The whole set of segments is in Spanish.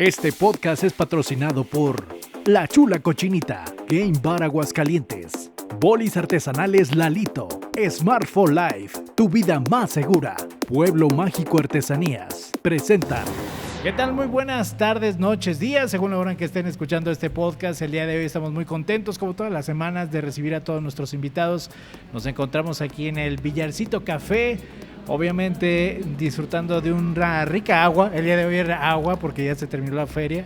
Este podcast es patrocinado por La Chula Cochinita, Game Bar Aguascalientes, Bolis Artesanales Lalito, Smart for Life, tu vida más segura, Pueblo Mágico Artesanías, presentan. ¿Qué tal? Muy buenas tardes, noches, días, según la hora en que estén escuchando este podcast. El día de hoy estamos muy contentos, como todas las semanas, de recibir a todos nuestros invitados. Nos encontramos aquí en el Villarcito Café, obviamente disfrutando de una rica agua. El día de hoy era agua porque ya se terminó la feria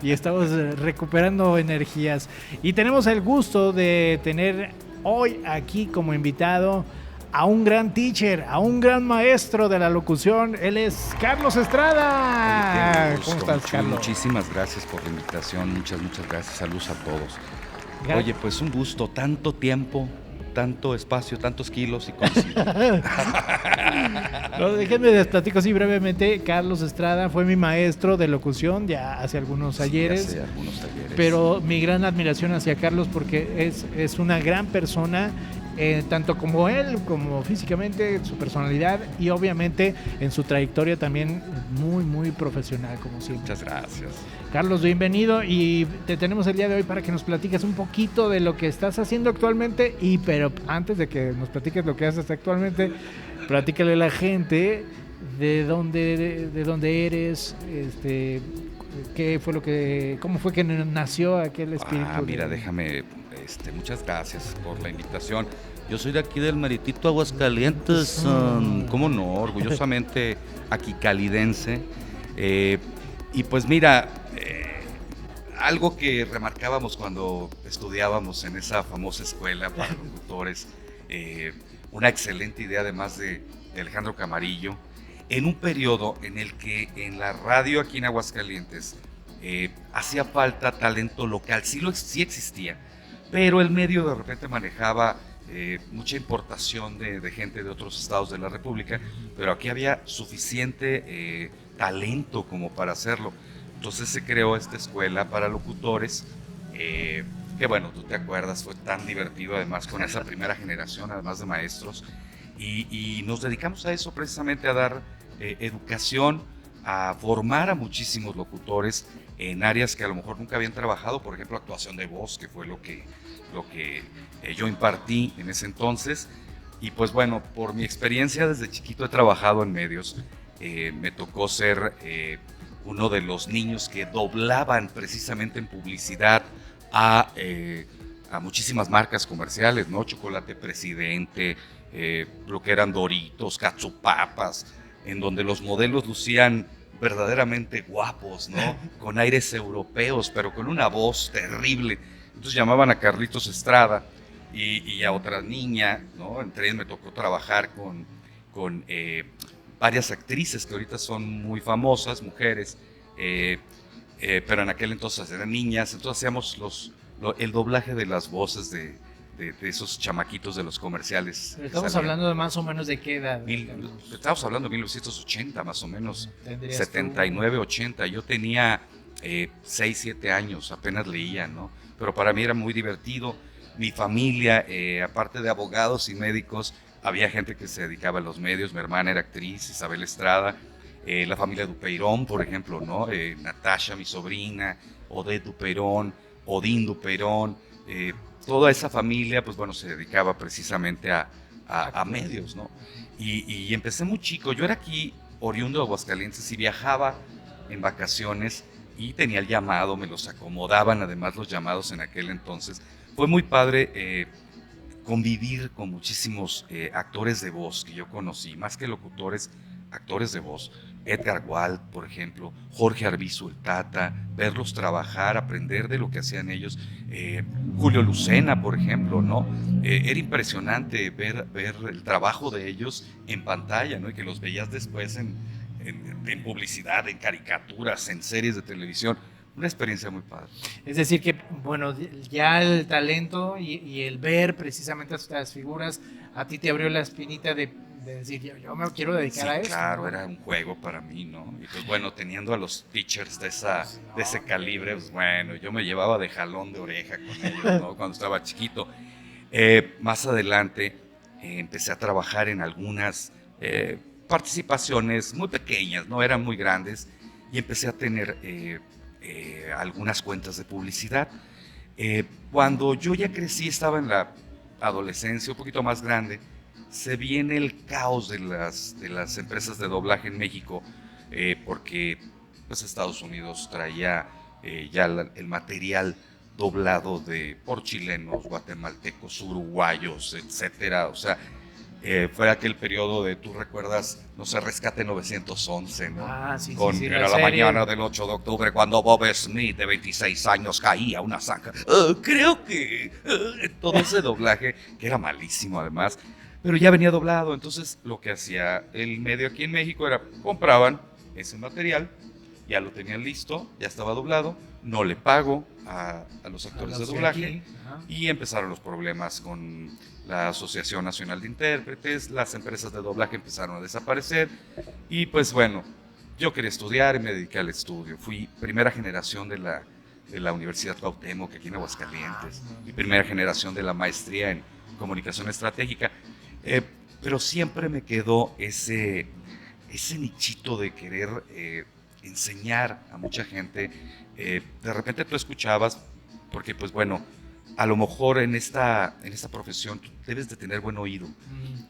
y estamos recuperando energías. Y tenemos el gusto de tener hoy aquí como invitado a un gran teacher, a un gran maestro de la locución. Él es Carlos Estrada. ¿Cómo estás, Carlos? Muchísimas gracias por la invitación, muchas gracias, saludos a todos. Oye, pues un gusto, tanto tiempo, tanto espacio, tantos kilos y consigo. No, déjenme les platico así brevemente. Carlos Estrada fue mi maestro de locución ya hace algunos ayeres. Pero mi gran admiración hacia Carlos porque es una gran persona. Tanto como él, como físicamente, su personalidad y obviamente en su trayectoria también muy profesional, como siempre. Muchas gracias. Carlos, bienvenido y te tenemos el día de hoy para que nos platiques un poquito de lo que estás haciendo actualmente pero antes de que nos platiques lo que haces actualmente, platícale a la gente de dónde eres, qué fue cómo fue que nació aquel espíritu. Mira, déjame, muchas gracias por la invitación. Yo soy de aquí del Meritito Aguascalientes, cómo no, orgullosamente aquí calidense. Y pues mira, algo que remarcábamos cuando estudiábamos en esa famosa escuela para locutores, una excelente idea además de Alejandro Camarillo, en un periodo en el que en la radio aquí en Aguascalientes hacía falta talento local, sí existía, pero el medio de repente manejaba mucha importación de gente de otros estados de la República, pero aquí había suficiente talento como para hacerlo. Entonces se creó esta escuela para locutores, que bueno, tú te acuerdas, fue tan divertido además con esa primera generación, además de maestros, y nos dedicamos a eso precisamente, a dar educación, a formar a muchísimos locutores en áreas que a lo mejor nunca habían trabajado, por ejemplo actuación de voz, que fue lo que yo impartí en ese entonces. Y pues bueno, por mi experiencia desde chiquito he trabajado en medios, me tocó ser uno de los niños que doblaban precisamente en publicidad a muchísimas marcas comerciales, ¿no? Chocolate Presidente, lo que eran Doritos, Cachupapas, en donde los modelos lucían verdaderamente guapos, ¿no? Con aires europeos, pero con una voz terrible. Entonces llamaban a Carlitos Estrada y a otra niña, ¿no? Entre ellas me tocó trabajar con varias actrices que ahorita son muy famosas, mujeres, pero en aquel entonces eran niñas. Entonces hacíamos el doblaje de las voces de esos chamaquitos de los comerciales. Estamos hablando de más o menos de qué edad. Estamos hablando de 1980 más o menos, 79, 80. Yo tenía 6, 7 años, apenas leía, ¿no? Pero para mí era muy divertido. Mi familia, aparte de abogados y médicos, había gente que se dedicaba a los medios. Mi hermana era actriz, Isabel Estrada, la familia Dupeirón, por ejemplo, ¿no? Natasha, mi sobrina, Odette Dupeirón, Odín Dupeirón, toda esa familia, pues bueno, se dedicaba precisamente a medios, ¿no? Y empecé muy chico. Yo era aquí oriundo de Aguascalientes y viajaba en vacaciones y tenía el llamado, me los acomodaban además los llamados en aquel entonces. Fue muy padre convivir con muchísimos actores de voz que yo conocí, más que locutores, actores de voz. Edgar Wald, por ejemplo, Jorge Arbizu, el Tata, verlos trabajar, aprender de lo que hacían ellos. Julio Lucena, por ejemplo, ¿no? Era impresionante ver el trabajo de ellos en pantalla, ¿no? Y que los veías después en publicidad, en caricaturas, en series de televisión. Una experiencia muy padre. Es decir que, bueno, ya el talento y el ver precisamente estas figuras, a ti te abrió la espinita de decir, yo me quiero dedicar a esto. Claro, ¿no? Era un juego para mí, ¿no? Y pues bueno, teniendo a los teachers de ese calibre, pues bueno, yo me llevaba de jalón de oreja con ellos, ¿no? Cuando estaba chiquito. Más adelante empecé a trabajar en algunas participaciones muy pequeñas, no eran muy grandes, y empecé a tener algunas cuentas de publicidad. Cuando yo ya crecí, estaba en la adolescencia, un poquito más grande, se viene el caos de las empresas de doblaje en México, porque pues, Estados Unidos traía ya el material doblado por chilenos, guatemaltecos, uruguayos, etcétera. O sea, fue aquel periodo de, tú recuerdas, no sé, Rescate 911, ¿no? Sí, Era la mañana del 8 de octubre cuando Bob Smith, de 26 años, caía una zanja. Creo que todo ese doblaje, que era malísimo además, pero ya venía doblado. Entonces, lo que hacía el medio aquí en México era, compraban ese material, ya lo tenían listo, ya estaba doblado, no le pago a los actores de doblaje, y empezaron los problemas con la Asociación Nacional de Intérpretes, las empresas de doblaje empezaron a desaparecer, y pues bueno, yo quería estudiar y me dediqué al estudio. Fui primera generación de la Universidad Cuauhtémoc, aquí en Aguascalientes, y primera generación de la maestría en Comunicación Estratégica, pero siempre me quedó ese nichito de querer enseñar a mucha gente. De repente tú escuchabas, porque pues bueno, a lo mejor en esta profesión tú debes de tener buen oído.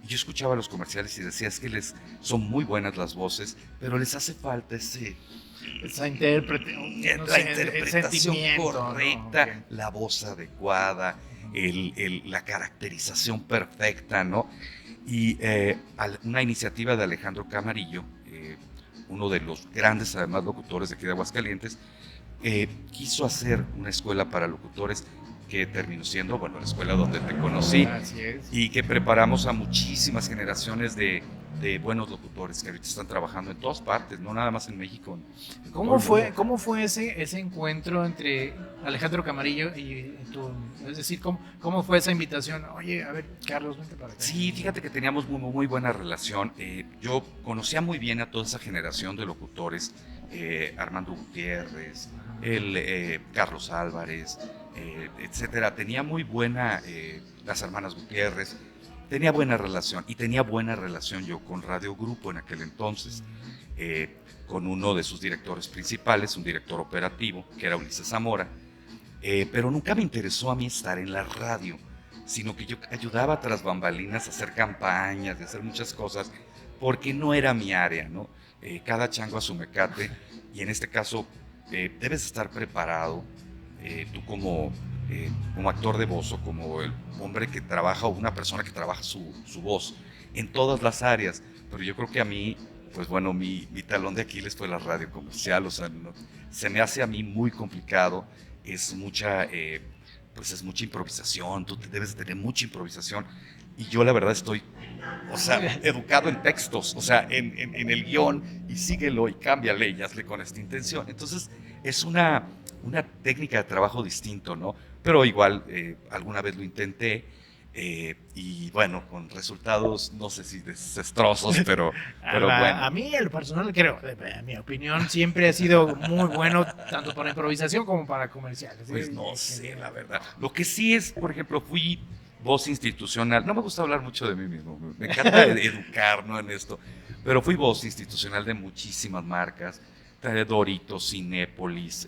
Y yo escuchaba los comerciales y decía, es que son muy buenas las voces, pero les hace falta esa interpretación correcta, ¿no? Okay. la voz adecuada, la caracterización perfecta, ¿no? Y una iniciativa de Alejandro Camarillo, uno de los grandes, además, locutores de aquí de Aguascalientes, quiso hacer una escuela para locutores que terminó siendo, bueno, la escuela donde te conocí, y que preparamos a muchísimas generaciones de buenos locutores que ahorita están trabajando en todas partes, no nada más en México. ¿Cómo fue ese encuentro entre Alejandro Camarillo y tú? Es decir, ¿cómo fue esa invitación? Oye, a ver, Carlos, vente para acá. Sí, fíjate que teníamos muy buena relación. Yo conocía muy bien a toda esa generación de locutores, Armando Gutiérrez, Carlos Álvarez, etcétera. Tenía muy buena, las hermanas Gutiérrez, tenía buena relación, y tenía buena relación yo con Radio Grupo en aquel entonces, con uno de sus directores principales, un director operativo, que era Ulises Zamora, pero nunca me interesó a mí estar en la radio, sino que yo ayudaba tras bambalinas a hacer campañas, a hacer muchas cosas, porque no era mi área, ¿no? Cada chango a su mecate, y en este caso debes estar preparado, tú como actor de voz, o como el hombre que trabaja, o una persona que trabaja su voz en todas las áreas. Pero yo creo que a mí, pues bueno, mi talón de Aquiles fue la radio comercial. O sea, se me hace a mí muy complicado, es mucha improvisación, tú debes de tener mucha improvisación, y yo la verdad estoy, o sea, educado en textos, o sea, en el guión, y síguelo y cámbiale y hazle con esta intención. Entonces es una técnica de trabajo distinto, ¿no? Pero igual alguna vez lo intenté, y bueno, con resultados no sé si desastrosos, pero bueno. A mí, el personal, creo, en mi opinión, siempre ha sido muy bueno, tanto para improvisación como para comerciales. Pues no sé, la verdad. Lo que sí es, por ejemplo, fui voz institucional. No me gusta hablar mucho de mí mismo, me encanta educar, ¿no?, en esto, pero fui voz institucional de muchísimas marcas, de Doritos, Cinépolis.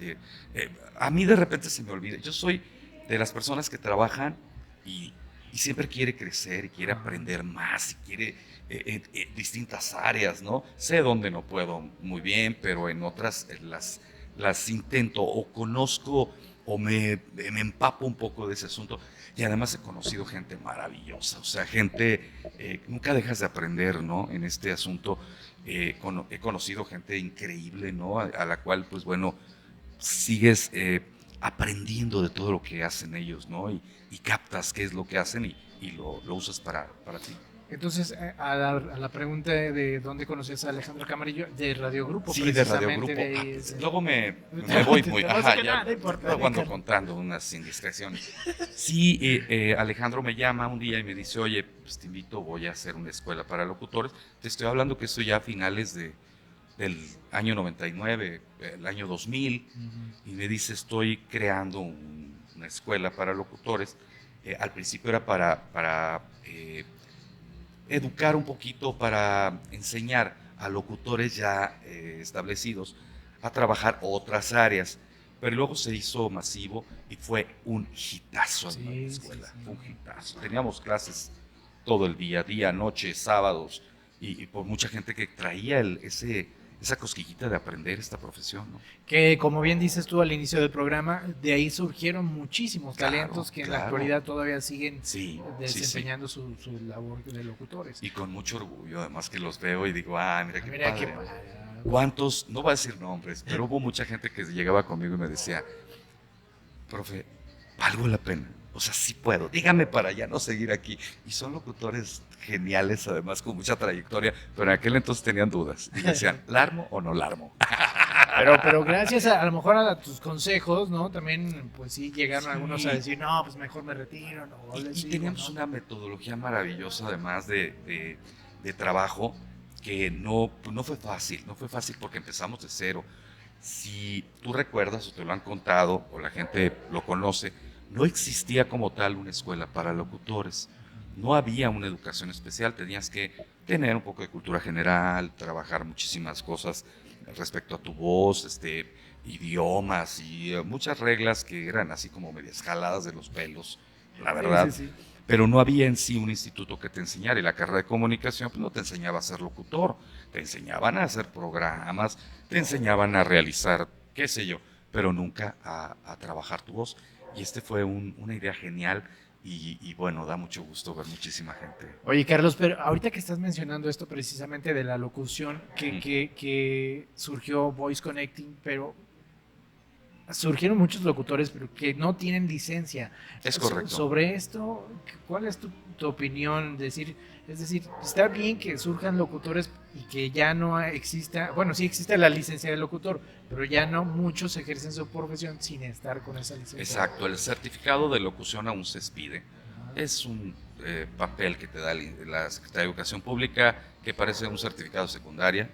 A mí de repente se me olvida. Yo soy de las personas que trabajan y siempre quiere crecer, y quiere aprender más, y quiere distintas áreas, ¿no? Sé dónde no puedo muy bien, pero en otras las intento, o conozco, o me empapo un poco de ese asunto. Y además he conocido gente maravillosa, o sea, gente, nunca dejas de aprender, ¿no?, en este asunto. He conocido gente increíble, ¿no?, a la cual, pues bueno, sigues aprendiendo de todo lo que hacen ellos, ¿no? Y captas qué es lo que hacen, y lo usas para ti. Entonces, a la pregunta de dónde conocías a Alejandro Camarillo, de Radio Grupo. Sí, de Radio Grupo. Luego me voy muy... Luego ando contando unas indiscreciones. Sí, Alejandro me llama un día y me dice, oye, pues te invito, voy a hacer una escuela para locutores. Te estoy hablando que esto ya a finales del año 99, el año 2000, y me dice, estoy creando una escuela para locutores. Al principio era para educar un poquito, para enseñar a locutores ya establecidos a trabajar otras áreas. Pero luego se hizo masivo y fue un hitazo en la escuela, fue un hitazo. Teníamos clases todo el día, noche, sábados, y por mucha gente que traía esa cosquillita de aprender esta profesión, ¿no? Que como bien dices tú al inicio del programa, de ahí surgieron muchísimos talentos que en la actualidad todavía siguen desempeñando su labor de locutores. Y con mucho orgullo, además que los veo y digo, mira qué padre. padre. ¿Cuántos? No voy a decir nombres, pero hubo mucha gente que llegaba conmigo y me decía, profe, valgo la pena. O sea, sí puedo, dígame para ya no seguir aquí. Y son locutores geniales, además, con mucha trayectoria, pero en aquel entonces tenían dudas. Y decían, ¿larmo o no larmo? Pero gracias a lo mejor a tus consejos, ¿no? También, pues sí, llegaron algunos a decir, no, pues mejor me retiro. No, y teníamos una metodología maravillosa, además de trabajo, que no fue fácil porque empezamos de cero. Si tú recuerdas o te lo han contado o la gente lo conoce, no existía como tal una escuela para locutores. No había una educación especial, tenías que tener un poco de cultura general, trabajar muchísimas cosas respecto a tu voz, idiomas y muchas reglas que eran así como medias jaladas de los pelos, la verdad. Sí. Pero no había en sí un instituto que te enseñara, y la carrera de comunicación pues no te enseñaba a ser locutor, te enseñaban a hacer programas, te enseñaban a realizar, qué sé yo, pero nunca a trabajar tu voz. Y fue una idea genial y bueno, da mucho gusto ver muchísima gente. Oye, Carlos, pero ahorita que estás mencionando esto precisamente de la locución, que surgió Voice Connecting, pero surgieron muchos locutores pero que no tienen licencia. Es correcto. Sobre esto, ¿cuál es tu opinión? Es decir, está bien que surjan locutores y que ya no exista, bueno, sí existe la licencia de locutor, pero ya no muchos ejercen su profesión sin estar con esa licencia. Exacto, el certificado de locución aún se expide. Es un papel que te da la Secretaría de Educación Pública que parece un certificado de secundaria.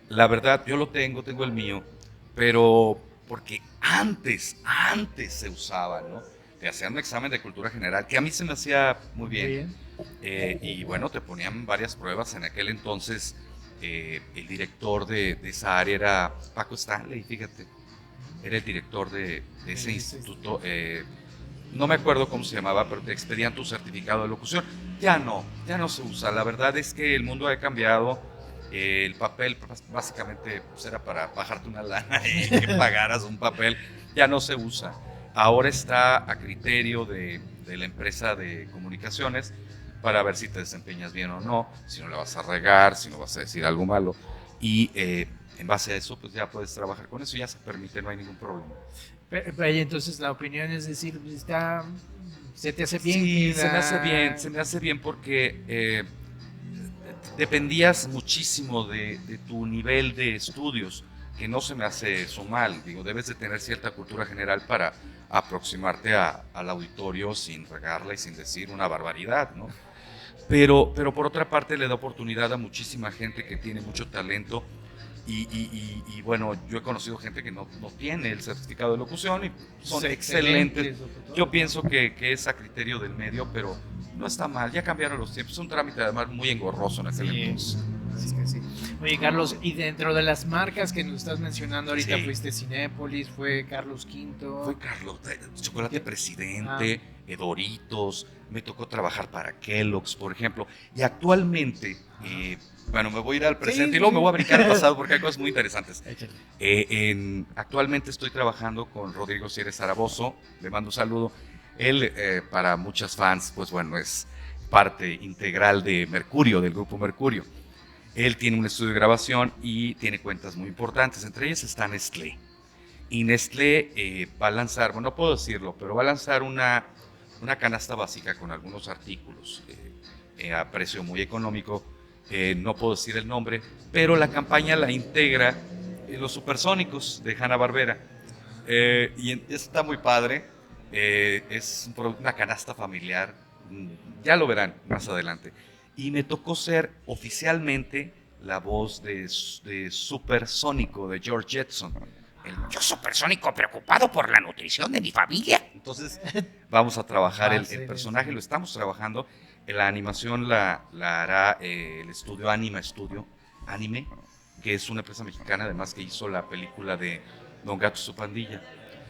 La verdad, yo lo tengo el mío, pero porque antes se usaba, ¿no? Te hacían un examen de cultura general, que a mí se me hacía muy bien. Y bueno, te ponían varias pruebas. En aquel entonces, el director de esa área era Paco Stanley, fíjate. Era el director de ese instituto. No me acuerdo cómo se llamaba, pero te expedían tu certificado de locución. Ya no se usa. La verdad es que el mundo ha cambiado. El papel básicamente pues, era para bajarte una lana y que pagaras un papel, ya no se usa. Ahora está a criterio de la empresa de comunicaciones para ver si te desempeñas bien o no, si no le vas a regar, si no vas a decir algo malo. Y en base a eso, pues ya puedes trabajar con eso, ya se permite, no hay ningún problema. Pero entonces la opinión es decir, ¿se te hace bien? Sí, se me hace bien porque dependías muchísimo de tu nivel de estudios, que no se me hace eso mal. Digo, debes de tener cierta cultura general para aproximarte al auditorio sin regarla y sin decir una barbaridad, ¿no? Pero por otra parte le da oportunidad a muchísima gente que tiene mucho talento y bueno, yo he conocido gente que no tiene el certificado de locución y son excelentes. Yo pienso que es a criterio del medio, pero no está mal, ya cambiaron los tiempos, es un trámite además muy engorroso en aquel entonces. Es que sí. Oye, Carlos, y dentro de las marcas que nos estás mencionando ahorita, fuiste Cinépolis, fue Carlos V. Fue Carlos, Chocolate Presidente, Doritos, me tocó trabajar para Kellogg's, por ejemplo, y actualmente, bueno, me voy a ir al presente y luego me voy a brincar al pasado porque hay cosas muy interesantes. Actualmente estoy trabajando con Rodrigo Cierres Zaragoza, le mando un saludo. Él, para muchas fans, pues bueno, es parte integral de Mercurio, del grupo Mercurio. Él tiene un estudio de grabación y tiene cuentas muy importantes, entre ellas está Nestlé. Y Nestlé va a lanzar, bueno, no puedo decirlo, pero va a lanzar una canasta básica con algunos artículos a precio muy económico. No puedo decir el nombre, pero la campaña la integra los Supersónicos de Hanna-Barbera. Y está muy padre. Es una canasta familiar, ya lo verán más adelante. Y me tocó ser oficialmente la voz de Supersónico, de George Jetson. Yo Supersónico preocupado por la nutrición de mi familia. Entonces vamos a trabajar el personaje, lo estamos trabajando. La animación la hará el estudio Anime que es una empresa mexicana además que hizo la película de Don Gato y su pandilla.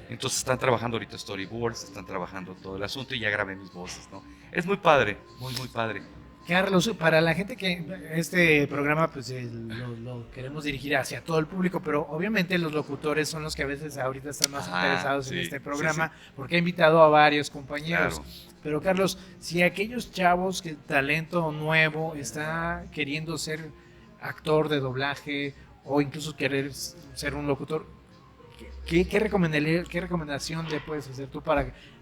Entonces están trabajando ahorita storyboards, están trabajando todo el asunto y ya grabé mis voces, ¿no? Es muy padre, muy, muy padre. Carlos, para la gente que este programa pues lo queremos dirigir hacia todo el público, pero obviamente los locutores son los que a veces ahorita están más interesados en este programa, porque he invitado a varios compañeros. Claro. Pero Carlos, si aquellos chavos que talento nuevo está queriendo ser actor de doblaje o incluso querer ser un locutor, ¿qué recomendación le puedes hacer tú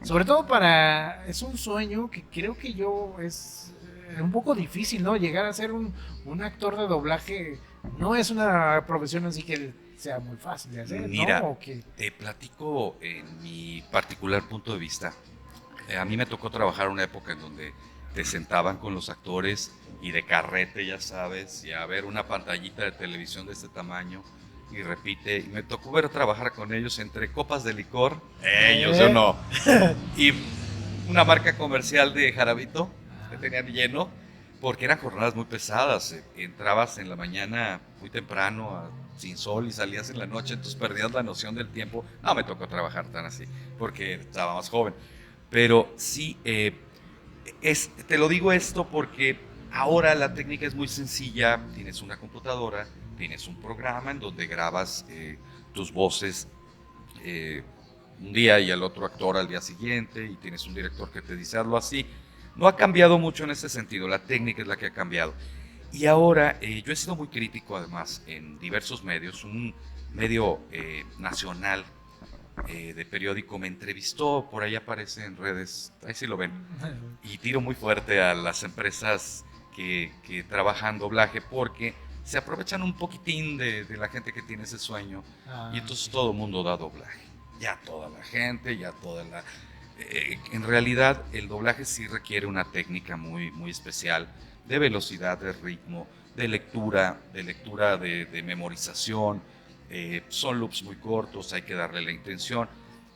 sobre todo para, es un sueño que creo que es un poco difícil, ¿no? Llegar a ser un actor de doblaje no es una profesión así que sea muy fácil de hacer, Mira, ¿no? te platico en mi particular punto de vista. A mí me tocó trabajar una época en donde te sentaban con los actores y de carrete, ya sabes, y a ver una pantallita de televisión de este tamaño y repite, y me tocó trabajar con ellos entre copas de licor, ellos, yo no, y una marca comercial de jarabito que tenían lleno, porque eran jornadas muy pesadas, entrabas en la mañana muy temprano, sin sol, y salías en la noche, entonces perdías la noción del tiempo. No me tocó trabajar tan así, porque estaba más joven, pero sí, te lo digo esto porque ahora la técnica es muy sencilla, tienes una computadora, tienes un programa en donde grabas tus voces un día y al otro actor al día siguiente, y tienes un director que te dice hazlo así. No ha cambiado mucho en ese sentido, la técnica es la que ha cambiado. Y ahora yo he sido muy crítico además en diversos medios, un medio nacional de periódico me entrevistó, por ahí aparece en redes, ahí sí lo ven, y tiro muy fuerte a las empresas que trabajan doblaje porque se aprovechan un poquitín de la gente que tiene ese sueño, y entonces todo el mundo da doblaje, ya toda la gente, ya toda la... en realidad el doblaje sí requiere una técnica muy, muy especial, de velocidad, de ritmo, de lectura, de memorización. Son loops muy cortos, hay que darle la intención,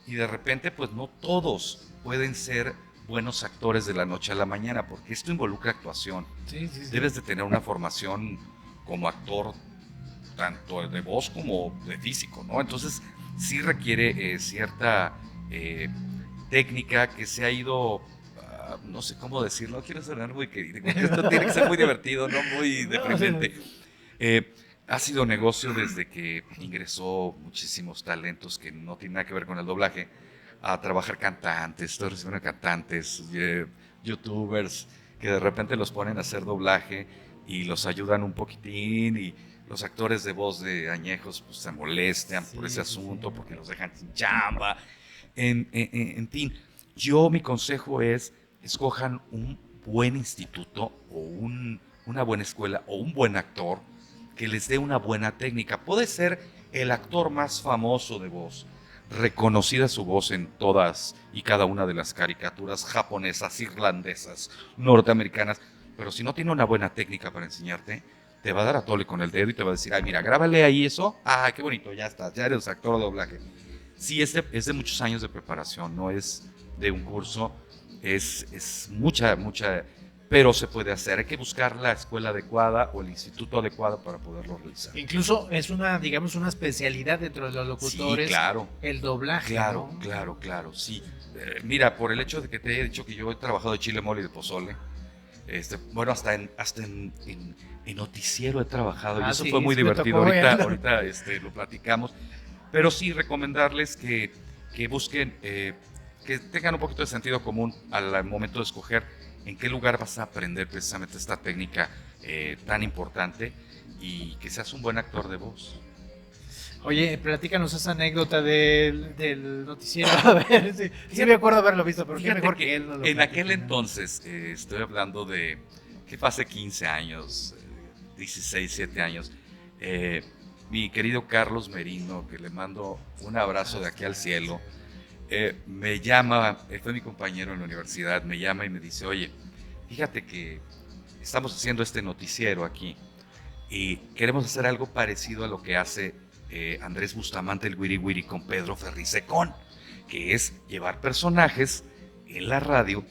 y de repente pues no todos pueden ser buenos actores de la noche a la mañana, porque esto involucra actuación. Sí. Debes de tener una formación como actor, tanto de voz como de físico, ¿no? Entonces sí requiere cierta técnica que se ha ido, no sé cómo decirlo, no quiero sonar muy querido, esto tiene que ser muy divertido, no muy deprimente. Ha sido negocio desde que ingresó muchísimos talentos que no tienen nada que ver con el doblaje a trabajar cantantes, estoy recibiendo cantantes, youtubers, que de repente los ponen a hacer doblaje y los ayudan un poquitín, y los actores de voz de añejos pues se molestan por ese asunto, porque los dejan sin chamba. En fin, mi consejo es, escojan un buen instituto o una buena escuela o un buen actor que les dé una buena técnica. Puede ser el actor más famoso de voz, reconocida su voz en todas y cada una de las caricaturas japonesas, irlandesas, norteamericanas, pero si no tiene una buena técnica para enseñarte, te va a dar a tole con el dedo y te va a decir, ay, mira, grábale ahí eso, ah, qué bonito, ya estás, ya eres actor de doblaje. Sí, es de muchos años de preparación, no es de un curso, es mucha, pero se puede hacer. Hay que buscar la escuela adecuada o el instituto adecuado para poderlo realizar. Incluso es una especialidad dentro de los locutores. Sí, claro. El doblaje. Claro, ¿no? claro, sí. Mira, por el hecho de que te he dicho que yo he trabajado de chile, mole y de pozole, bueno, hasta en noticiero he trabajado, y eso fue muy divertido. Ahorita lo platicamos. Pero sí, recomendarles que busquen, que tengan un poquito de sentido común al momento de escoger en qué lugar vas a aprender precisamente esta técnica tan importante, y que seas un buen actor de voz. Oye, platícanos esa anécdota del noticiero. A ver, sí me acuerdo haberlo visto, pero qué mejor que él no lo en aquel entonces, estoy hablando de que fue hace 15 años, 16, 17 años, mi querido Carlos Merino, que le mando un abrazo de aquí al cielo, me llama, fue mi compañero en la universidad, me llama y me dice, oye, fíjate que estamos haciendo este noticiero aquí y queremos hacer algo parecido a lo que hace Andrés Bustamante, el Wiri Wiri, con Pedro Ferri-Secón, que es llevar personajes en la radio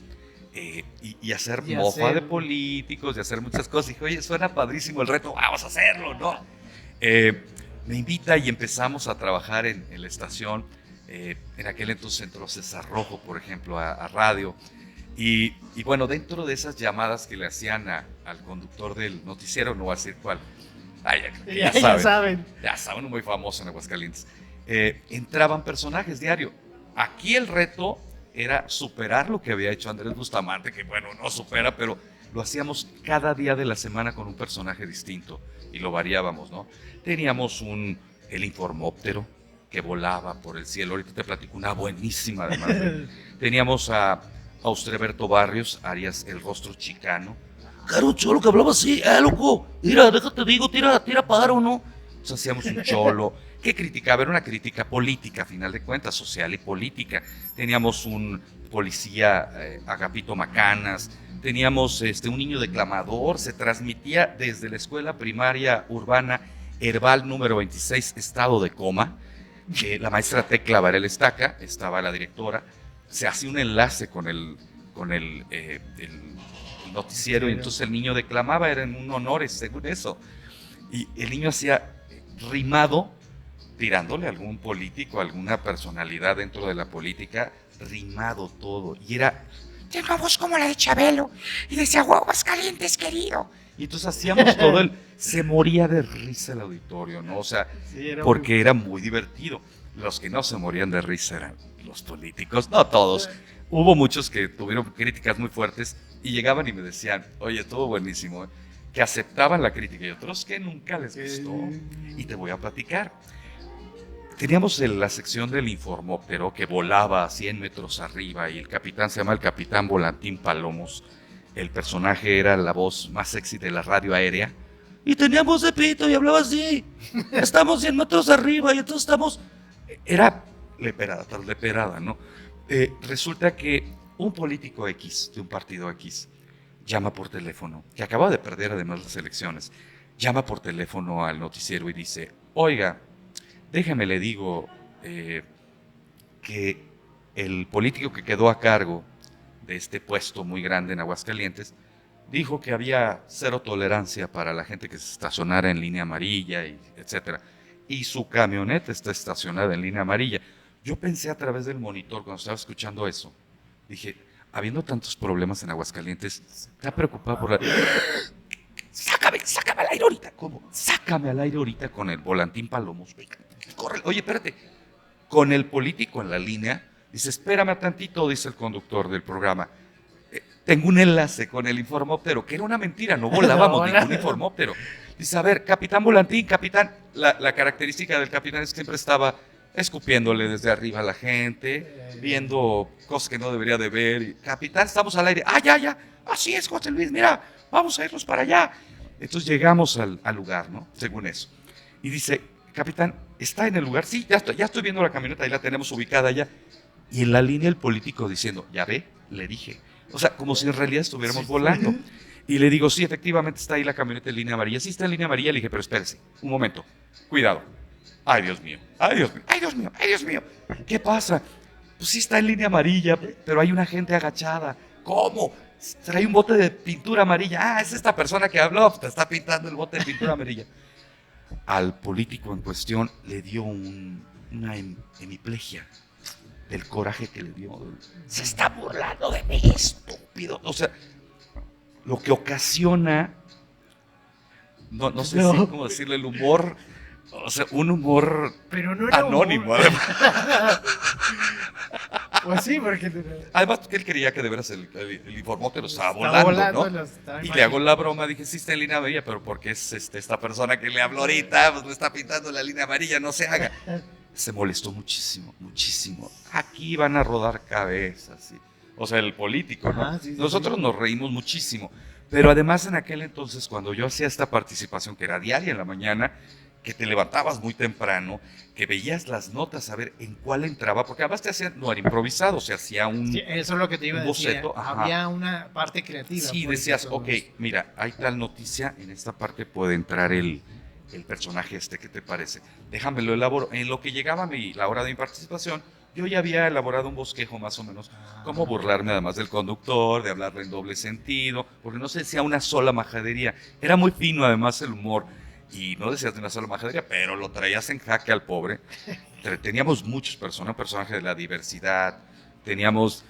y hacer mofa de políticos y hacer muchas cosas. Y dije, oye, suena padrísimo el reto, vamos a hacerlo, ¿no? Me invita y empezamos a trabajar en la estación. En aquel entonces entró César Rojo, por ejemplo, a radio. Y bueno, dentro de esas llamadas que le hacían al conductor del noticiero, no voy a decir cuál, ya saben. Ya saben, muy famoso en Aguascalientes. Entraban personajes diario. Aquí el reto era superar lo que había hecho Andrés Bustamante, que bueno, no supera, pero lo hacíamos cada día de la semana con un personaje distinto y lo variábamos, ¿no? Teníamos el informóptero que volaba por el cielo, ahorita te platico una buenísima además. Teníamos a Austreberto Barrios, Arias el rostro chicano. Caro cholo que hablaba así, loco, mira, déjate digo, tira paro, ¿no? Entonces hacíamos un cholo que criticaba, era una crítica política, a final de cuentas, social y política. Teníamos un policía, Agapito Macanas, teníamos un niño declamador, se transmitía desde la escuela primaria urbana Herbal número 26, estado de coma. La maestra Tecla Varela Estaca, estaba la directora, se hacía un enlace con el noticiero y entonces el niño declamaba, eran un honor según eso. Y el niño hacía rimado, tirándole a algún político, a alguna personalidad dentro de la política, rimado todo. Y era, tengo una voz como la de Chabelo. Y decía, Aguascalientes, querido. Y entonces hacíamos todo se moría de risa el auditorio, ¿no? O sea, sí, porque era muy divertido. Los que no se morían de risa eran los políticos, no todos. Hubo muchos que tuvieron críticas muy fuertes y llegaban y me decían, oye, estuvo buenísimo, que aceptaban la crítica y otros que nunca les gustó. Y te voy a platicar. Teníamos la sección del informóptero que volaba a 100 metros arriba y el capitán se llama el capitán Volantín Palomos. El personaje era la voz más sexy de la radio aérea. Y teníamos de pito y hablaba así. Estamos 100 metros arriba y entonces estamos... Era leperada tras leperada, ¿no? Resulta que un político X, de un partido X, llama por teléfono, que acaba de perder además las elecciones, llama por teléfono al noticiero y dice, oiga, déjeme le digo que el político que quedó a cargo de este puesto muy grande en Aguascalientes dijo que había cero tolerancia para la gente que se estacionara en línea amarilla, etcétera. Y su camioneta está estacionada en línea amarilla. Yo pensé a través del monitor cuando estaba escuchando eso, dije, habiendo tantos problemas en Aguascalientes, ¿está preocupado por la... Sácame al aire ahorita. ¿Cómo? Sácame al aire ahorita con el Volantín Palomos. Corre. Oye, espérate. Con el político en la línea, dice, espérame tantito, dice el conductor del programa. Tengo un enlace con el informóptero, que era una mentira, no volábamos ningún informóptero. Dice, a ver, capitán Volantín, capitán. La característica del capitán es que siempre estaba escupiéndole desde arriba a la gente, viendo cosas que no debería de ver. Y, capitán, estamos al aire. Ya. Así es, José Luis, mira, vamos a irnos para allá. Entonces llegamos al lugar, ¿no? Según eso. Y dice, capitán, ¿está en el lugar? Sí, ya estoy viendo la camioneta, ahí la tenemos ubicada ya. Y en la línea el político diciendo, ya ve, le dije. O sea, como si en realidad estuviéramos volando. Y le digo, sí, efectivamente está ahí la camioneta en línea amarilla. Sí está en línea amarilla. Le dije, pero espérese, un momento, cuidado. Ay, Dios mío. ¿Qué pasa? Pues sí está en línea amarilla, pero hay una gente agachada. ¿Cómo? Trae un bote de pintura amarilla. Es esta persona que habló, te está pintando el bote de pintura amarilla. Al político en cuestión le dio una hemiplegia del coraje que le dio. Se está burlando de mí, estúpido. O sea, lo que ocasiona, no sé si cómo decirle, el humor, o sea, un humor pero no era anónimo. Humor. Pues sí, porque... Además, él quería que de veras el informóptero estaba volando, ¿no? Y le hago la broma, dije, sí está en línea amarilla, pero porque es esta persona que le habló ahorita, pues me está pintando la línea amarilla, no se haga. Se molestó muchísimo. Aquí van a rodar cabezas, ¿sí? O sea, el político, ¿no? Sí. Nosotros nos reímos muchísimo. Pero además en aquel entonces, cuando yo hacía esta participación, que era diaria en la mañana, que te levantabas muy temprano, que veías las notas a ver en cuál entraba, porque además no era improvisado, se hacía un boceto. Sí, eso es lo que te iba a decir. Había una parte creativa. Sí, pues, decías, ok, mira, hay tal noticia, en esta parte puede entrar el personaje ¿qué te parece? Déjame lo elaboro. En lo que llegaba la hora de mi participación, yo ya había elaborado un bosquejo más o menos, cómo burlarme además del conductor, de hablarle en doble sentido, porque no se decía una sola majadería. Era muy fino además el humor. y no decías de una sola majadería, pero lo traías en jaque al pobre. Teníamos muchos personajes de la diversidad, teníamos...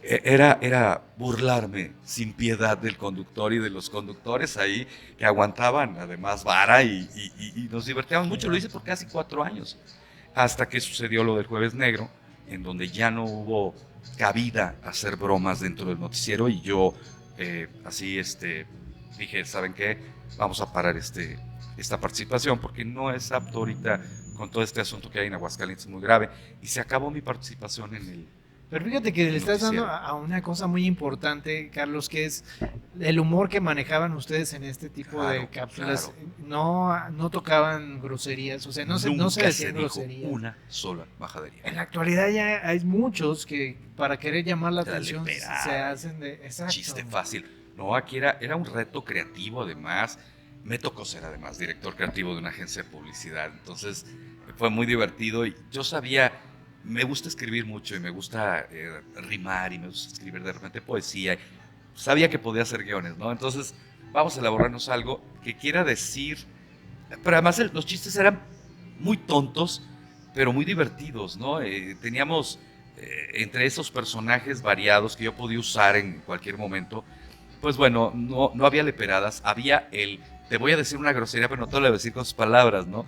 Era burlarme sin piedad del conductor y de los conductores ahí que aguantaban además vara y nos divertíamos mucho. Lo hice por casi 4 años, hasta que sucedió lo del Jueves Negro, en donde ya no hubo cabida a hacer bromas dentro del noticiero y yo así dije, ¿saben qué? Vamos a parar esta participación porque no es apto ahorita con todo este asunto que hay en Aguascalientes muy grave, y se acabó mi participación en el... Pero fíjate que le estás dando a una cosa muy importante, Carlos, que es el humor que manejaban ustedes en este tipo de cápsulas. Claro. No tocaban groserías, o sea, no se decían groserías. Una sola majadería. En la actualidad ya hay muchos que para querer llamar la atención se hacen de... Exacto. Chiste fácil. No, aquí era un reto creativo, además. Me tocó ser además director creativo de una agencia de publicidad, entonces fue muy divertido y yo sabía... Me gusta escribir mucho y me gusta rimar y me gusta escribir de repente poesía. Sabía que podía hacer guiones, ¿no? Entonces, vamos a elaborarnos algo que quiera decir... Pero además los chistes eran muy tontos, pero muy divertidos, ¿no? Teníamos entre esos personajes variados que yo podía usar en cualquier momento. Pues bueno, no había leperadas, había el... Te voy a decir una grosería, pero no te lo voy a decir con sus palabras, ¿no?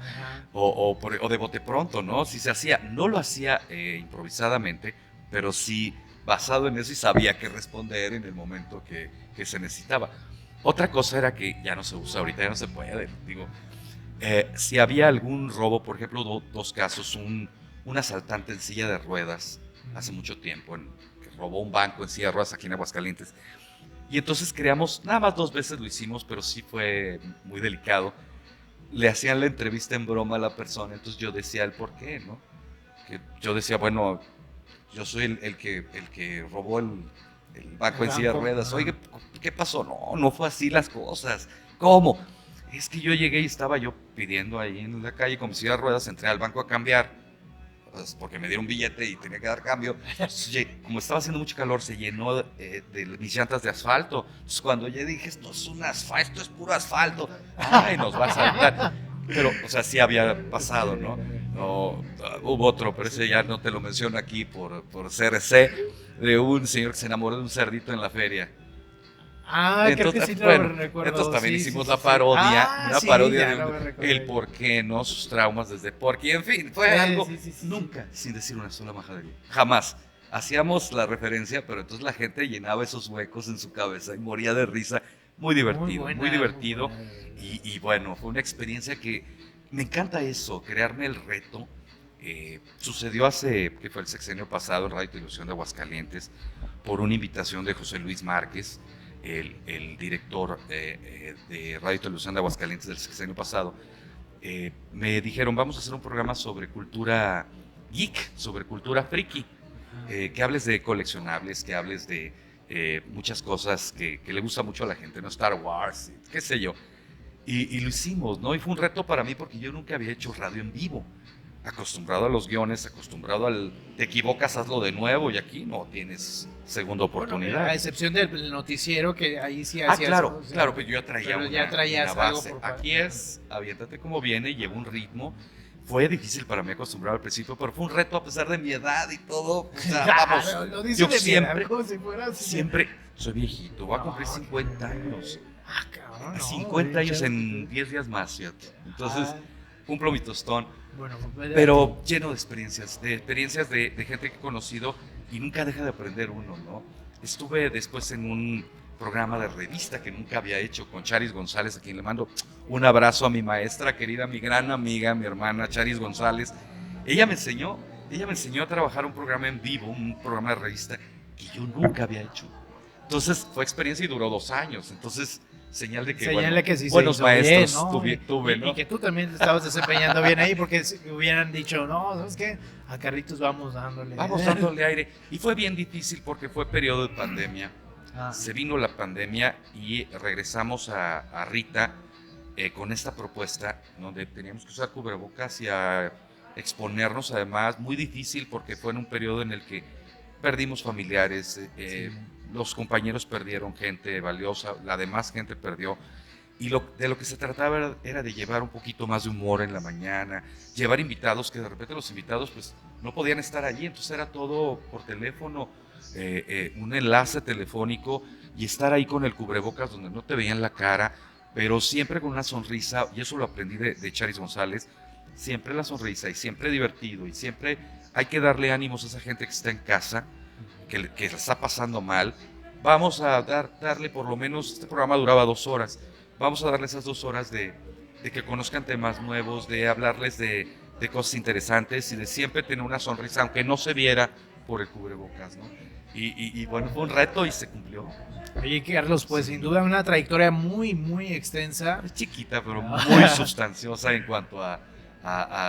O de bote pronto, ¿no? Si se hacía, no lo hacía improvisadamente, pero sí basado en eso y sabía qué responder en el momento que se necesitaba. Otra cosa era que ya no se usa ahorita, ya no se puede, digo, si había algún robo, por ejemplo, 2 casos, un asaltante en silla de ruedas, hace mucho tiempo, que robó un banco en silla de ruedas aquí en Aguascalientes. Y entonces creamos, nada más 2 veces lo hicimos, pero sí fue muy delicado. Le hacían la entrevista en broma a la persona, entonces yo decía el por qué, ¿no? Que yo decía, bueno, yo soy el que robó el banco en silla de ruedas. Oye, ¿qué pasó? No fue así las cosas. ¿Cómo? Es que yo llegué y estaba yo pidiendo ahí en la calle con mi silla de ruedas, entré al banco a cambiar. Porque me dieron un billete y tenía que dar cambio. Como estaba haciendo mucho calor, se llenó de mis llantas de asfalto. Entonces cuando yo dije, esto es puro asfalto, ay, nos va a saltar. Pero, o sea, sí había pasado, ¿no? Hubo otro, pero ese ya no te lo menciono aquí por CRC, de un señor que se enamoró de un cerdito en la feria. Creo que sí lo recuerdo. Entonces también hicimos la parodia, una parodia de el por qué, ¿no? Sus traumas desde por qué, en fin, fue algo nunca sin decir una sola majadería, jamás. Hacíamos la referencia, pero entonces la gente llenaba esos huecos en su cabeza y moría de risa. Muy divertido, muy divertido. Y bueno, fue una experiencia que me encanta eso, crearme el reto. Sucedió que fue el sexenio pasado en Radio y Televisión de Aguascalientes, por una invitación de José Luis Márquez, el director de Radio y Televisión de Aguascalientes del sexenio pasado. Me dijeron, vamos a hacer un programa sobre cultura geek, sobre cultura friki, que hables de coleccionables, que hables de muchas cosas que le gusta mucho a la gente, ¿no? Star Wars, qué sé yo. Y lo hicimos, ¿no? Y fue un reto para mí porque yo nunca había hecho radio en vivo. Acostumbrado a los guiones, acostumbrado al te equivocas, hazlo de nuevo, y aquí no tienes segunda oportunidad. Bueno, a excepción del noticiero, que ahí sí hacías... Claro, claro, pero yo ya traía una base. Aquí es, aviéntate como viene, lleva un ritmo. Fue difícil para mí acostumbrar al principio, pero fue un reto a pesar de mi edad y todo. O sea, vamos, lo yo siempre soy viejito, voy a cumplir 50 años. Cabrón, 50 años en 10 días más, fíjate. Entonces, cumplo mi tostón. Bueno, pero lleno de experiencias de gente que he conocido y nunca deja de aprender uno, ¿no? Estuve después en un programa de revista que nunca había hecho con Charis González, a quien le mando un abrazo, a mi maestra querida, mi gran amiga, mi hermana Charis González. Ella me enseñó a trabajar un programa en vivo, un programa de revista que yo nunca había hecho. Entonces fue experiencia y duró 2 años, entonces... Señal de que, sí buenos maestros bien, ¿no? tuve, ¿no? Y que tú también te estabas desempeñando bien ahí, porque hubieran dicho, no, ¿sabes qué? A Carlitos vamos dándole aire. Y fue bien difícil porque fue periodo de pandemia. Se vino la pandemia y regresamos a Rita con esta propuesta donde teníamos que usar cubrebocas y a exponernos, además, muy difícil porque fue en un periodo en el que perdimos familiares, los compañeros perdieron gente valiosa, la demás gente perdió, Y de lo que se trataba era de llevar un poquito más de humor en la mañana, llevar invitados, que de repente los invitados pues no podían estar allí, entonces era todo por teléfono, un enlace telefónico y estar ahí con el cubrebocas donde no te veían la cara, pero siempre con una sonrisa, y eso lo aprendí de Charis González, siempre la sonrisa y siempre divertido y siempre hay que darle ánimos a esa gente que está en casa, que la está pasando mal. Vamos a darle por lo menos, este programa duraba 2 horas, vamos a darle esas 2 horas de que conozcan temas nuevos, de hablarles de cosas interesantes y de siempre tener una sonrisa, aunque no se viera por el cubrebocas, ¿no? Y bueno, fue un reto y se cumplió. Oye, Carlos, pues Sí. sin duda una trayectoria muy, muy extensa. Es chiquita, pero muy sustanciosa en cuanto a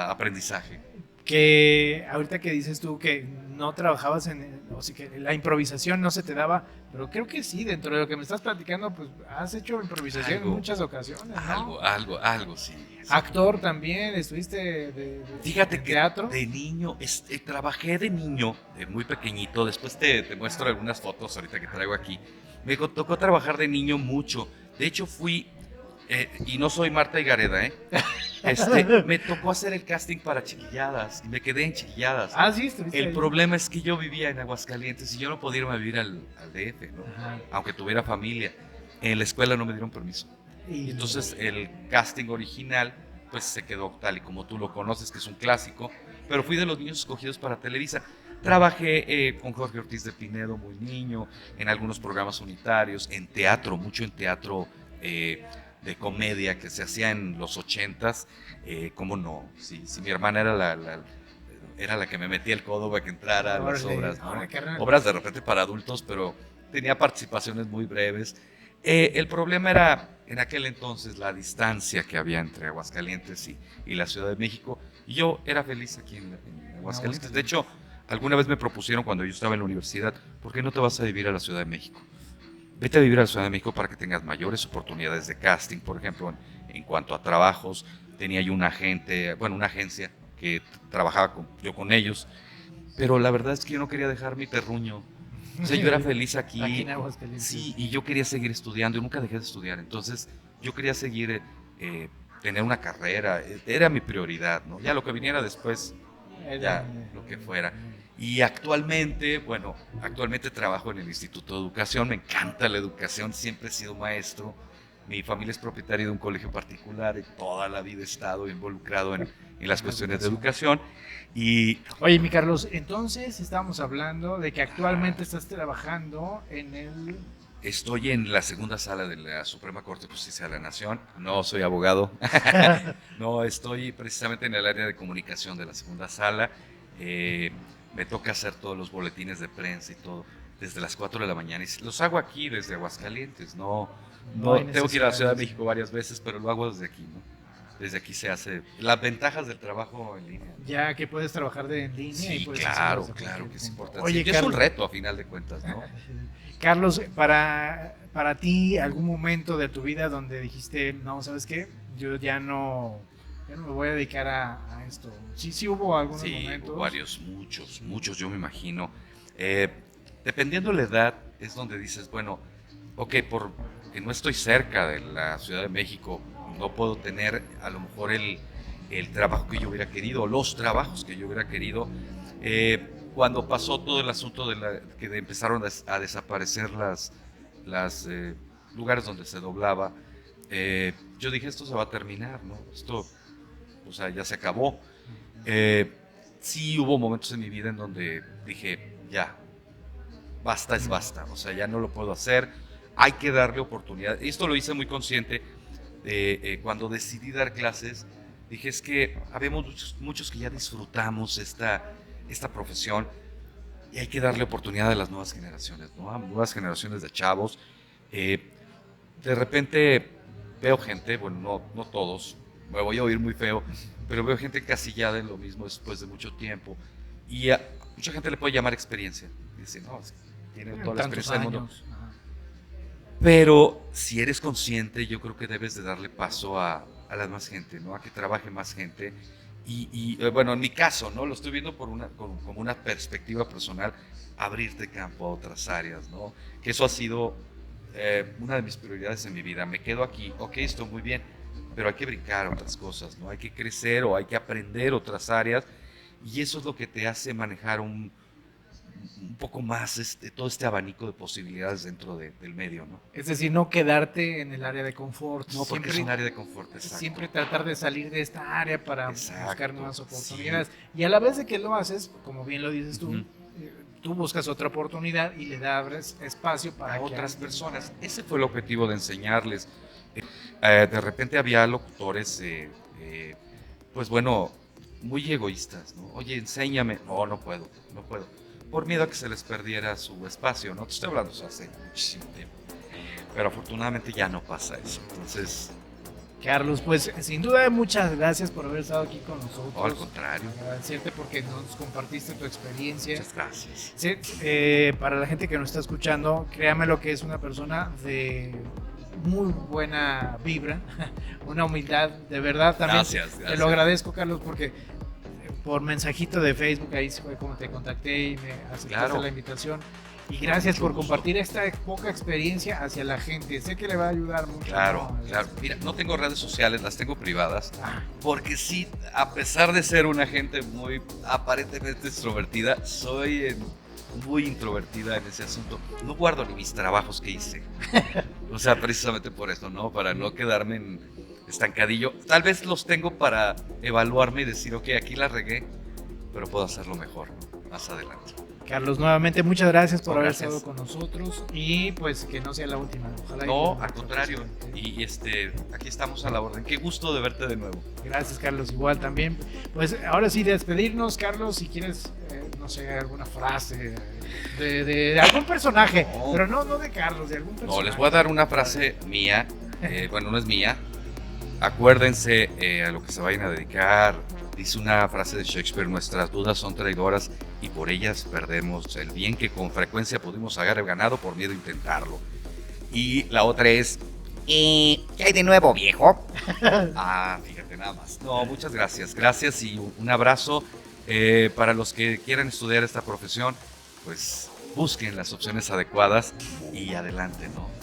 aprendizaje. Que ahorita que dices tú que no trabajabas o sea, que la improvisación no se te daba, pero creo que sí, dentro de lo que me estás platicando, pues has hecho improvisación en muchas ocasiones, ¿no? Algo, sí. Actor también, estuviste de Fíjate que teatro. de niño, trabajé de niño, de muy pequeñito, después te muestro algunas fotos ahorita que traigo aquí. Me tocó trabajar de niño mucho, de hecho fui, y no soy Marta Higareda, me tocó hacer el casting para Chiquilladas, y me quedé en Chiquilladas. Ah, sí, estuviste El ahí. problema es que yo vivía en Aguascalientes y yo no podía irme a vivir al DF, ¿no? Ajá. Aunque tuviera familia. En la escuela no me dieron permiso. Y Entonces el casting original pues se quedó tal y como tú lo conoces, que es un clásico, pero fui de los niños escogidos para Televisa. Trabajé con Jorge Ortiz de Pinedo muy niño, en algunos programas unitarios, en teatro, mucho en teatro de comedia que se hacía en los 80s, cómo no, si mi hermana era la que me metía el codo para que entrara a las Órale, obras, ¿no? órale, carnal. Obras de repente para adultos, pero tenía participaciones muy breves. El problema era en aquel entonces la distancia que había entre Aguascalientes y la Ciudad de México, y yo era feliz aquí en Aguascalientes. De hecho, alguna vez me propusieron cuando yo estaba en la universidad, ¿por qué no te vas a vivir a la Ciudad de México? Vete a vivir a la Ciudad de México para que tengas mayores oportunidades de casting, por ejemplo, en cuanto a trabajos. Tenía yo una agencia que trabajaba yo con ellos, pero la verdad es que yo no quería dejar mi terruño. O sea, yo era feliz aquí. Aquí en Aguascalientes. Sí, y yo quería seguir estudiando, y nunca dejé de estudiar. Entonces, yo quería seguir, tener una carrera, era mi prioridad, ¿no? Ya lo que viniera después, ya lo que fuera. Y actualmente trabajo en el Instituto de Educación, me encanta la educación, siempre he sido maestro. Mi familia es propietaria de un colegio particular y toda la vida he estado involucrado en las cuestiones de educación. Y Oye, mi Carlos, entonces estábamos hablando de que actualmente estás trabajando en el... estoy en la segunda sala de la Suprema Corte de Justicia de la Nación. No soy abogado. No, estoy precisamente en el área de comunicación de la segunda sala. Me toca hacer todos los boletines de prensa y todo desde las 4 de la mañana. Y los hago aquí desde Aguascalientes. No hay tengo que ir a la Ciudad de necesidad. México varias veces, pero lo hago desde aquí, ¿no? Desde aquí se hace. Las ventajas del trabajo en línea. Ya que puedes trabajar en línea. y Sí, puedes claro, hacerlo desde claro cualquier que es punto. importante. Oye, Sí, es un Carlos, reto a final de cuentas, ¿no? Carlos, para ti, algún momento de tu vida donde dijiste, no, ¿sabes qué? Yo ya no me voy a dedicar a esto. Sí hubo algunos Sí, momentos. varios, muchos, yo me imagino. Dependiendo de la edad, es donde dices, bueno, ok, porque no estoy cerca de la Ciudad de México, no puedo tener a lo mejor el trabajo que yo hubiera querido, o los trabajos que yo hubiera querido. Cuando pasó todo el asunto que empezaron a desaparecer las lugares donde se doblaba, yo dije, esto se va a terminar, ¿no? Esto, o sea, ya se acabó. Sí hubo momentos en mi vida en donde dije, ya, basta es basta, o sea, ya no lo puedo hacer, hay que darle oportunidad. Y esto lo hice muy consciente cuando decidí dar clases. Dije, es que habemos muchos que ya disfrutamos esta profesión y hay que darle oportunidad a las nuevas generaciones, ¿no? A nuevas generaciones de chavos. De repente veo gente, bueno, no todos, me voy a oír muy feo, pero veo gente encasillada en lo mismo después de mucho tiempo, y a mucha gente le puede llamar experiencia. Dice, no, es que tiene toda la Tantos experiencia del mundo. años. Ajá. Pero si eres consciente, yo creo que debes de darle paso a la más gente, ¿no? A que trabaje más gente. Bueno, en mi caso, ¿no? Lo estoy viendo como una perspectiva personal, abrirte campo a otras áreas, ¿no? Que eso ha sido una de mis prioridades en mi vida. Me quedo aquí, ok, estoy muy bien, pero hay que brincar a otras cosas, ¿no? Hay que crecer o hay que aprender otras áreas, y eso es lo que te hace manejar un poco más todo este abanico de posibilidades dentro del medio, ¿no? Es decir, no quedarte en el área de confort. No, porque es un área de confort, exacto. Siempre tratar de salir de esta área para buscar nuevas oportunidades. Sí. Y a la vez de que lo haces, como bien lo dices tú, Uh-huh. Tú buscas otra oportunidad y le abres espacio para otras personas. Ese fue el objetivo de enseñarles. De repente había locutores, pues bueno, muy egoístas, ¿no? Oye, enséñame. No puedo. Por miedo a que se les perdiera su espacio, ¿no? Te estoy hablando hace muchísimo tiempo. Pero afortunadamente ya no pasa eso. Entonces, Carlos, pues sin duda muchas gracias por haber estado aquí con nosotros. al contrario. Agradecerte porque nos compartiste tu experiencia. Muchas gracias. Sí, para la gente que nos está escuchando, créame lo que es una persona de muy buena vibra, una humildad, de verdad también. Gracias. Te lo agradezco, Carlos, porque por mensajito de Facebook, ahí fue como te contacté y me aceptaste la invitación. Y gracias por compartir esta poca experiencia hacia la gente. Sé que le va a ayudar mucho. Claro. Mira, no tengo redes sociales, las tengo privadas. Porque sí, a pesar de ser una gente muy aparentemente extrovertida, soy muy introvertida en ese asunto. No guardo ni mis trabajos que hice. O sea, precisamente por eso, ¿no? Para no quedarme en estancadillo. Tal vez los tengo para evaluarme y decir, ok, aquí la regué, pero puedo hacerlo mejor más adelante. Carlos, nuevamente muchas gracias por haber estado con nosotros y pues que no sea la última. Ojalá. No, al contrario. Y aquí estamos a la orden. Qué gusto de verte de nuevo. Gracias, Carlos, igual también. Pues ahora sí, despedirnos, Carlos, si quieres, no sé, alguna frase de algún personaje, pero no de Carlos, de algún personaje. No, les voy a dar una frase mía, bueno, no es mía. Acuérdense a lo que se vayan a dedicar. Dice una frase de Shakespeare: nuestras dudas son traidoras y por ellas perdemos el bien que con frecuencia pudimos haber ganado por miedo a intentarlo. Y la otra es: ¿qué hay de nuevo, viejo? Fíjate nada más. No, muchas gracias. Gracias y un abrazo. Para los que quieran estudiar esta profesión, pues busquen las opciones adecuadas y adelante, ¿no?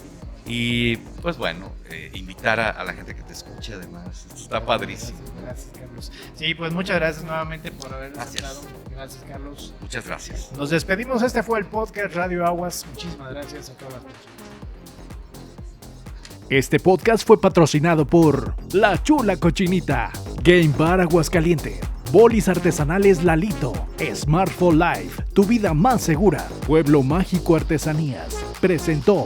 Y pues bueno, invitar a la gente que te escuche, además, está padrísimo. Gracias, Carlos. Sí, pues muchas gracias nuevamente por haber aceptado. Gracias, Carlos. Muchas gracias. Nos despedimos. Este fue el podcast Radio Aguas. Muchísimas gracias a todas las personas. Este podcast fue patrocinado por La Chula Cochinita, Game Bar Aguascalientes, Bolis Artesanales Lalito, Smart for Life, tu vida más segura, Pueblo Mágico Artesanías. Presentó